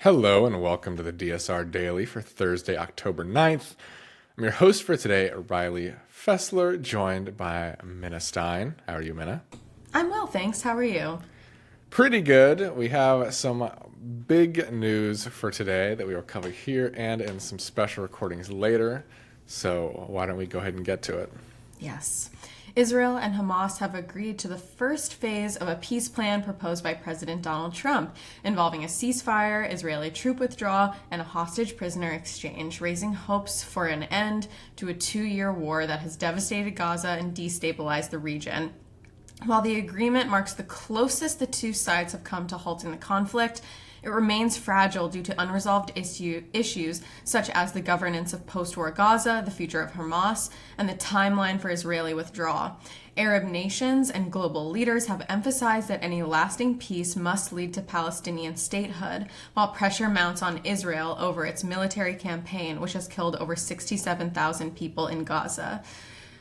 Hello and welcome to the DSR Daily for Thursday, October 9th. I'm your host for today, Riley Fessler, joined by Minna Stein. How are you, Minna? I'm well, thanks. How are you? Pretty good. We have some big news for today that we will cover here and in some special recordings later. So why don't we go ahead and get to it? Yes. Israel and Hamas have agreed to the first phase of a peace plan proposed by President Donald Trump, involving a ceasefire, Israeli troop withdrawal, and a hostage prisoner exchange, raising hopes for an end to a 2-year war that has devastated Gaza and destabilized the region. While the agreement marks the closest the two sides have come to halting the conflict, it remains fragile due to unresolved issues such as the governance of post-war Gaza, the future of Hamas, and the timeline for Israeli withdrawal. Arab nations and global leaders have emphasized that any lasting peace must lead to Palestinian statehood, while pressure mounts on Israel over its military campaign, which has killed over 67,000 people in Gaza.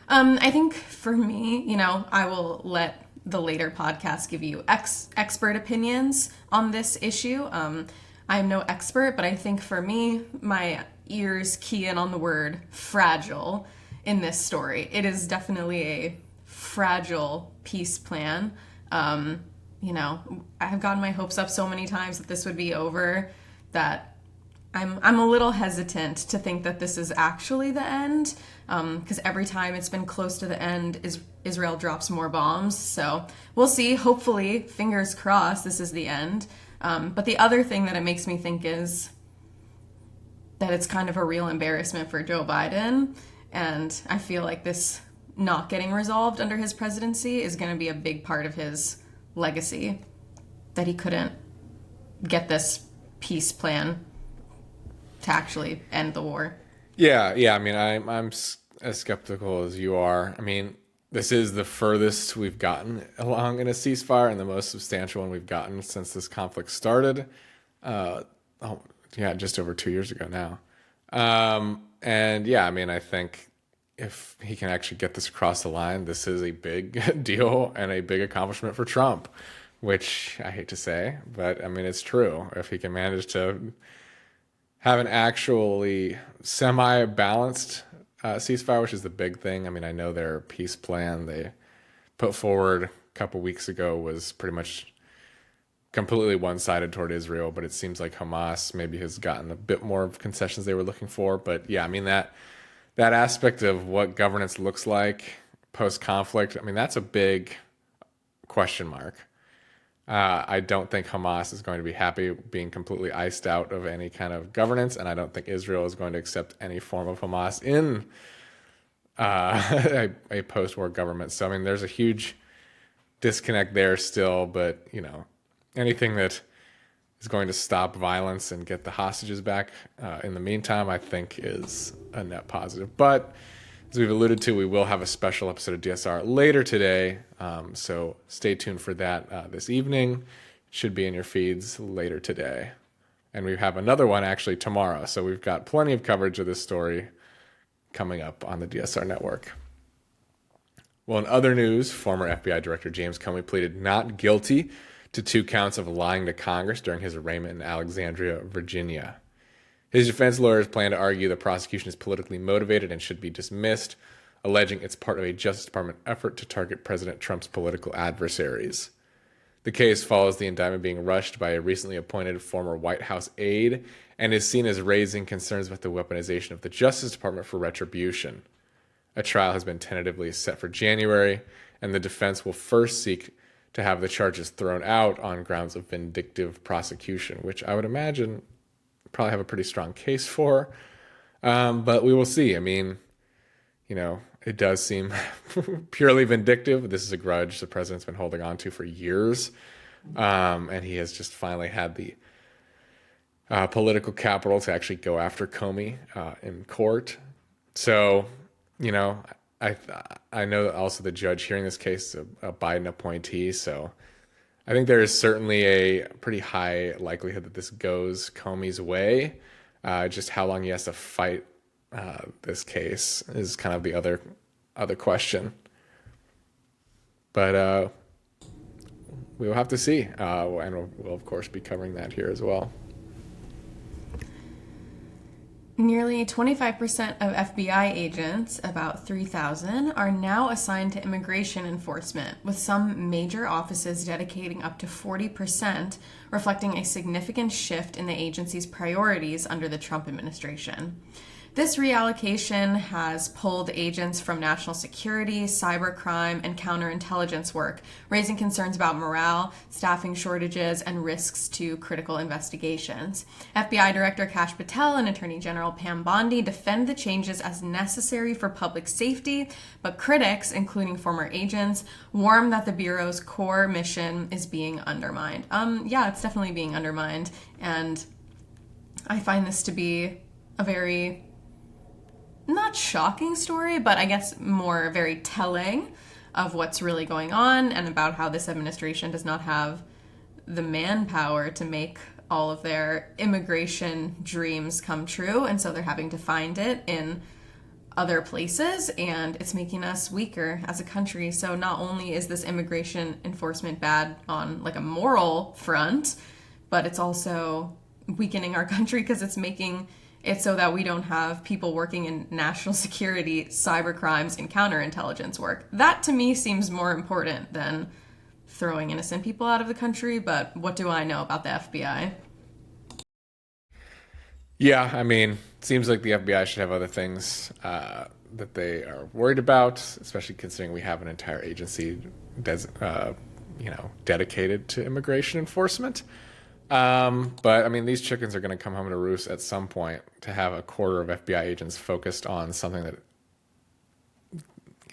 I think for me, I will let the later podcast give you expert opinions on this issue. I'm no expert, but I think for me, my ears key in on the word fragile in this story. It is definitely a fragile peace plan. I have gotten my hopes up so many times that this would be over that I'm a little hesitant to think that this is actually the end, because every time it's been close to the end, Israel drops more bombs. So we'll see. Hopefully, fingers crossed, this is the end. But the other thing that it makes me think is that it's kind of a real embarrassment for Joe Biden. And I feel like this not getting resolved under his presidency is going to be a big part of his legacy, that he couldn't get this peace plan to actually end the war. Yeah. I mean, I'm as skeptical as you are. I mean, this is the furthest we've gotten along in a ceasefire and the most substantial one we've gotten since this conflict started. Just over 2 years ago now. I think if he can actually get this across the line, this is a big deal and a big accomplishment for Trump, which I hate to say, but I mean, it's true. If he can manage to have an actually semi-balanced ceasefire, which is the big thing. I mean, I know their peace plan they put forward a couple weeks ago was pretty much completely one-sided toward Israel, but it seems like Hamas maybe has gotten a bit more of concessions they were looking for. But yeah, I mean, that aspect of what governance looks like post-conflict, I mean, that's a big question mark. I don't think Hamas is going to be happy being completely iced out of any kind of governance, and I don't think Israel is going to accept any form of Hamas in a post-war government. So, I mean, there's a huge disconnect there still, but, anything that is going to stop violence and get the hostages back in the meantime, I think is a net positive. But as we've alluded to, we will have a special episode of DSR later today, so stay tuned for that this evening. It should be in your feeds later today. And we have another one actually tomorrow, so we've got plenty of coverage of this story coming up on the DSR network. Well, in other news, former FBI Director James Comey pleaded not guilty to 2 counts of lying to Congress during his arraignment in Alexandria, Virginia. His defense lawyers plan to argue the prosecution is politically motivated and should be dismissed, alleging it's part of a Justice Department effort to target President Trump's political adversaries. The case follows the indictment being rushed by a recently appointed former White House aide and is seen as raising concerns about the weaponization of the Justice Department for retribution. A trial has been tentatively set for January, and the defense will first seek to have the charges thrown out on grounds of vindictive prosecution, which I would imagine probably have a pretty strong case for, but we will see. I mean, it does seem purely vindictive. This is a grudge the president's been holding on to for years, and he has just finally had the political capital to actually go after Comey in court. So, I know also the judge hearing this case is a Biden appointee, so I think there is certainly a pretty high likelihood that this goes Comey's way. Just how long he has to fight this case is kind of the other question. But we will have to see, and we'll of course be covering that here as well. Nearly 25% of FBI agents, about 3,000, are now assigned to immigration enforcement, with some major offices dedicating up to 40%, reflecting a significant shift in the agency's priorities under the Trump administration. This reallocation has pulled agents from national security, cybercrime, and counterintelligence work, raising concerns about morale, staffing shortages, and risks to critical investigations. FBI Director Kash Patel and Attorney General Pam Bondi defend the changes as necessary for public safety, but critics, including former agents, warn that the Bureau's core mission is being undermined. Yeah, it's definitely being undermined, and I find this to be a very not shocking story, but I guess more very telling of what's really going on and about how this administration does not have the manpower to make all of their immigration dreams come true. And so they're having to find it in other places, and it's making us weaker as a country. So not only is this immigration enforcement bad on like a moral front, but it's also weakening our country because it's making it's so that we don't have people working in national security, cyber crimes, and counterintelligence work. That to me seems more important than throwing innocent people out of the country, but what do I know about the FBI? Yeah, I mean, it seems like the FBI should have other things that they are worried about, especially considering we have an entire agency dedicated to immigration enforcement. But I mean, these chickens are going to come home to roost at some point. To have a quarter of FBI agents focused on something that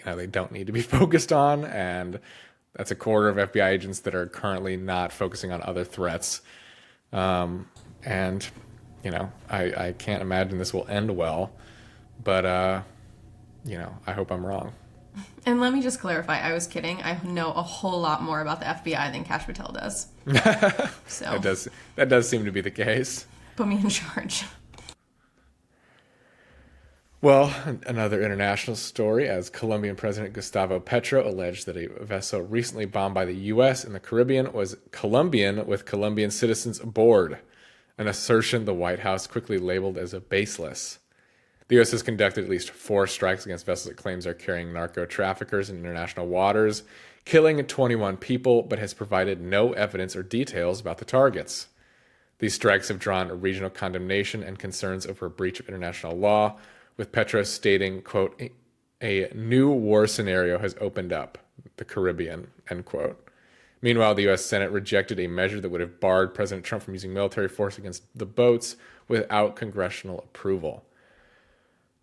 they don't need to be focused on, and that's a quarter of FBI agents that are currently not focusing on other threats. And I can't imagine this will end well, but I hope I'm wrong. And let me just clarify, I was kidding. I know a whole lot more about the FBI than Kash Patel does. So that does seem to be the case. Put me in charge. Well, another international story, as Colombian President Gustavo Petro alleged that a vessel recently bombed by the U.S. in the Caribbean was Colombian with Colombian citizens aboard, an assertion the White House quickly labeled as baseless. The U.S. has conducted at least 4 strikes against vessels it claims are carrying narco traffickers in international waters, killing 21 people, but has provided no evidence or details about the targets. These strikes have drawn regional condemnation and concerns over a breach of international law, with Petro stating, quote, a new war scenario has opened up, the Caribbean, end quote. Meanwhile, the U.S. Senate rejected a measure that would have barred President Trump from using military force against the boats without congressional approval.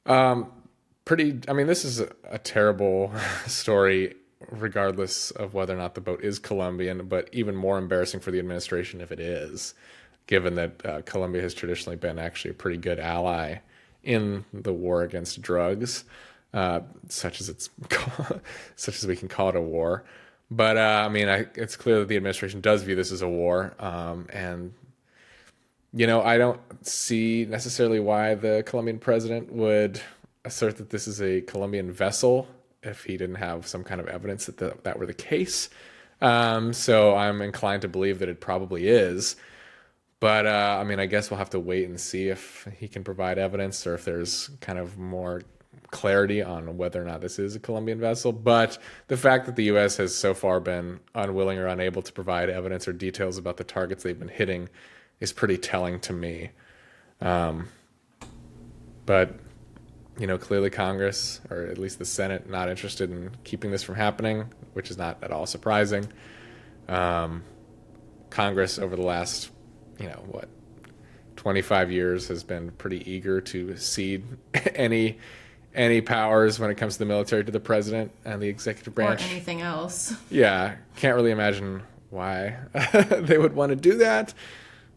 This is a terrible story, regardless of whether or not the boat is Colombian, but even more embarrassing for the administration if it is, given that Colombia has traditionally been actually a pretty good ally in the war against drugs, such as we can call it a war. But it's clear that the administration does view this as a war, and I don't see necessarily why the Colombian president would assert that this is a Colombian vessel if he didn't have some kind of evidence that that were the case. So I'm inclined to believe that it probably is. But, I guess we'll have to wait and see if he can provide evidence or if there's kind of more clarity on whether or not this is a Colombian vessel. But the fact that the U.S. has so far been unwilling or unable to provide evidence or details about the targets they've been hitting is pretty telling to me. But, clearly Congress, or at least the Senate, not interested in keeping this from happening, which is not at all surprising. Congress over the last 25 years has been pretty eager to cede any powers when it comes to the military to the president and the executive branch. Or anything else. Yeah, can't really imagine why they would want to do that.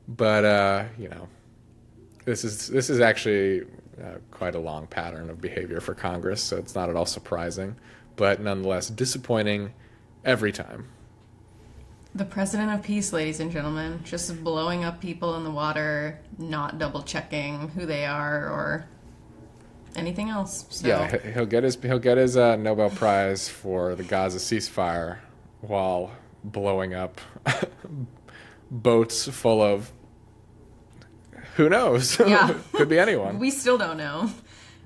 But, this is actually quite a long pattern of behavior for Congress, so it's not at all surprising, but nonetheless disappointing every time. The president of peace, ladies and gentlemen, just blowing up people in the water, not double checking who they are or anything else. So. Yeah, he'll get his Nobel Prize for the Gaza ceasefire while blowing up boats full of Who knows? Yeah. Could be anyone. We still don't know.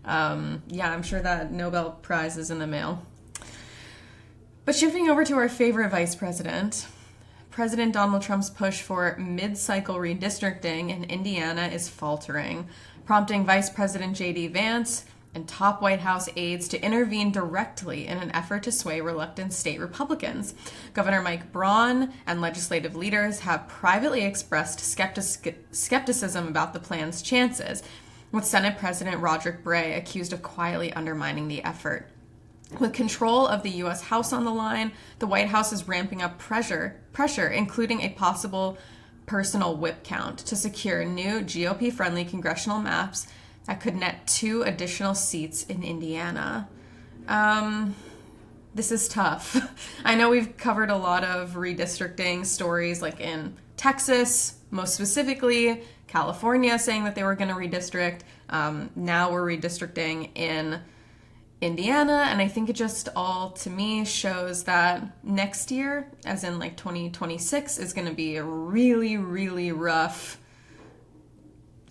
Yeah, I'm sure that Nobel Prize is in the mail. But shifting over to our favorite vice president, President Donald Trump's push for mid-cycle redistricting in Indiana is faltering, prompting Vice President J.D. Vance and top White House aides to intervene directly in an effort to sway reluctant state Republicans. Governor Mike Braun and legislative leaders have privately expressed skepticism about the plan's chances, with Senate President Roderick Bray accused of quietly undermining the effort. With control of the U.S. House on the line, the White House is ramping up pressure, including a possible personal whip count, to secure new GOP-friendly congressional maps that could net 2 additional seats in Indiana. This is tough. I know we've covered a lot of redistricting stories, like in Texas, most specifically, California saying that they were going to redistrict. Now we're redistricting in Indiana, and I think it just all, to me, shows that next year, as in like 2026, is going to be a really, really rough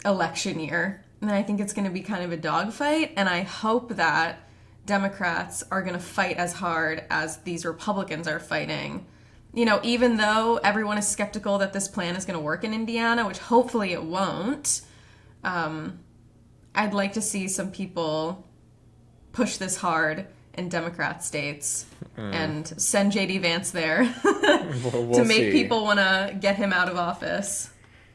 election year. And I think it's going to be kind of a dogfight, and I hope that Democrats are going to fight as hard as these Republicans are fighting. You know, even though everyone is skeptical that this plan is going to work in Indiana, which hopefully it won't, I'd like to see some people push this hard in Democrat states and send J.D. Vance there we'll to make see. people want to get him out of office.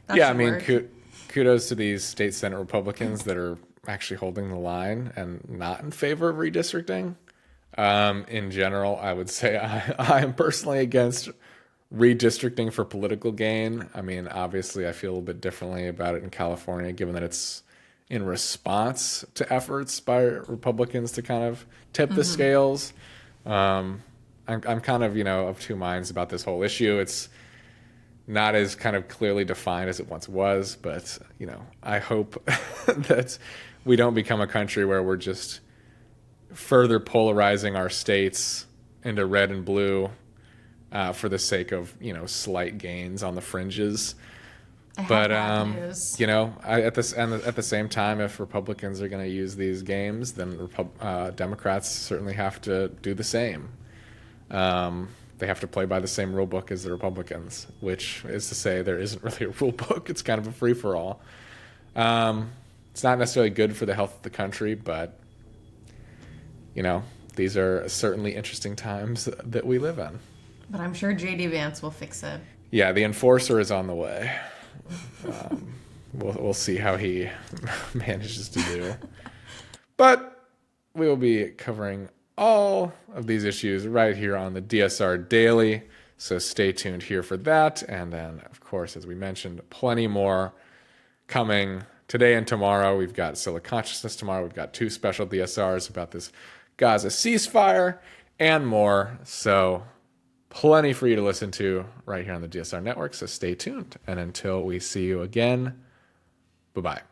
That Yeah, I should mean, work. kudos to these state Senate Republicans that are actually holding the line and not in favor of redistricting. In general, I would say I am personally against redistricting for political gain. I mean, obviously, I feel a little bit differently about it in California, given that it's in response to efforts by Republicans to kind of tip the scales. I'm kind of, of two minds about this whole issue. It's not as kind of clearly defined as it once was, but, I hope that we don't become a country where we're just further polarizing our states into red and blue for the sake of, slight gains on the fringes. I have But bad news. at the same time, if Republicans are going to use these games, then Democrats certainly have to do the same. They have to play by the same rule book as the Republicans, which is to say there isn't really a rule book. It's kind of a free for all. It's not necessarily good for the health of the country, but these are certainly interesting times that we live in. But I'm sure J.D. Vance will fix it. Yeah, the enforcer is on the way. We'll see how he manages to do. But we will be covering all of these issues right here on the DSR Daily. So stay tuned here for that. And then, of course, as we mentioned, plenty more coming today and tomorrow. We've got Still a Consciousness tomorrow. We've got 2 special DSRs about this Gaza ceasefire and more. So plenty for you to listen to right here on the DSR network. So stay tuned. And until we see you again, bye-bye.